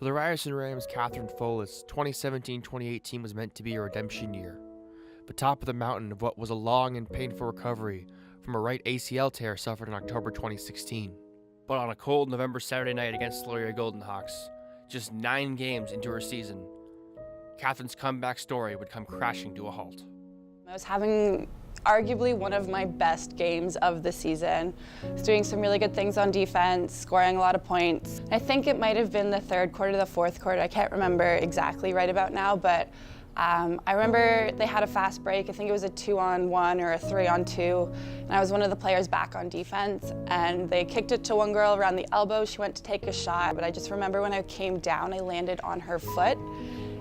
For the Ryerson Rams' Katherine Follis, 2017-2018 was meant to be a redemption year. The top of the mountain of what was a long and painful recovery from a right ACL tear suffered in October 2016. But on a cold November Saturday night against Esteireiro Goldenhawks, just 9 games into her season, Katherine's comeback story would come crashing to a halt. I was having arguably one of my best games of the season. I was doing some really good things on defense, scoring a lot of points. I think it might have been the third quarter, the fourth quarter. I can't remember exactly right about now, but I remember they had a fast break. I think it was a 2-on-1 or a 3-on-2, and I was one of the players back on defense, and they kicked it to one girl around the elbow. She went to take a shot, but I just remember when I came down, I landed on her foot.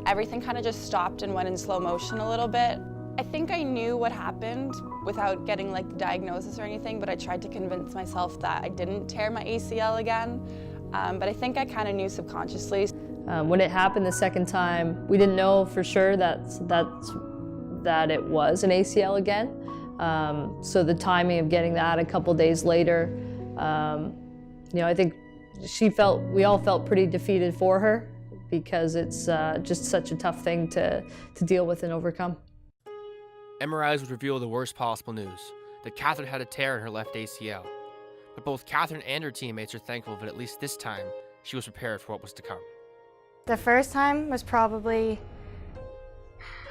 Everything kind of just stopped and went in slow motion a little bit. I think I knew what happened without getting like the diagnosis or anything, but I tried to convince myself that I didn't tear my ACL again. But I think I kind of knew subconsciously. When it happened the second time, we didn't know for sure that it was an ACL again. So the timing of getting that a couple days later, I think we all felt pretty defeated for her because it's just such a tough thing to deal with and overcome. MRIs would reveal the worst possible news, that Katherine had a tear in her left ACL. But both Katherine and her teammates are thankful that at least this time, she was prepared for what was to come. The first time was probably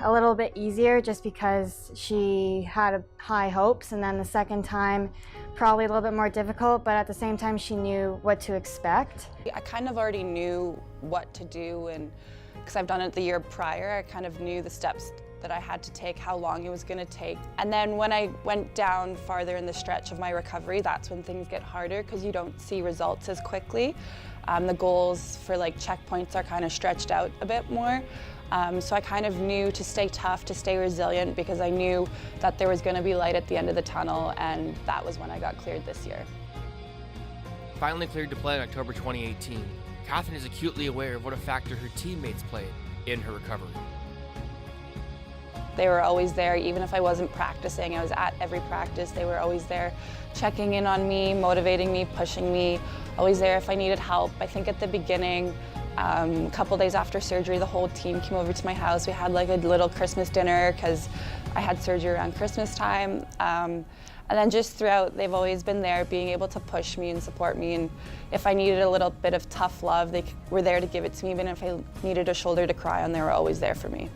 a little bit easier just because she had high hopes, and then the second time probably a little bit more difficult, but at the same time she knew what to expect. I kind of already knew what to do, and because I've done it the year prior, I kind of knew the steps that I had to take, how long it was going to take. And then when I went down farther in the stretch of my recovery, that's when things get harder because you don't see results as quickly. The goals for like checkpoints are kind of stretched out a bit more. So I kind of knew to stay tough, to stay resilient, because I knew that there was going to be light at the end of the tunnel, and that was when I got cleared this year. Finally cleared to play in October 2018, Katherine is acutely aware of what a factor her teammates played in her recovery. They were always there, even if I wasn't practicing. I was at every practice. They were always there, checking in on me, motivating me, pushing me, always there if I needed help. I think at the beginning, a couple days after surgery, the whole team came over to my house. We had like a little Christmas dinner because I had surgery around Christmas time. And then just throughout, they've always been there, being able to push me and support me. And if I needed a little bit of tough love, they were there to give it to me. Even if I needed a shoulder to cry on, they were always there for me.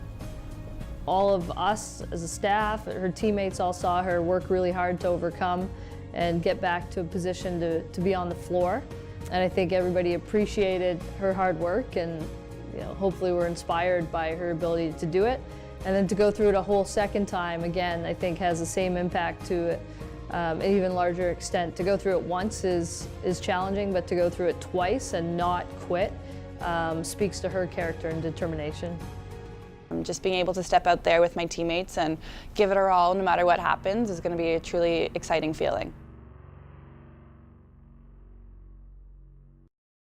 All of us as a staff, her teammates all saw her work really hard to overcome and get back to a position to be on the floor. And I think everybody appreciated her hard work, and hopefully were inspired by her ability to do it. And then to go through it a whole second time, again, I think has the same impact to an even larger extent. To go through it once is challenging, but to go through it twice and not quit speaks to her character and determination. Just being able to step out there with my teammates and give it our all no matter what happens is going to be a truly exciting feeling.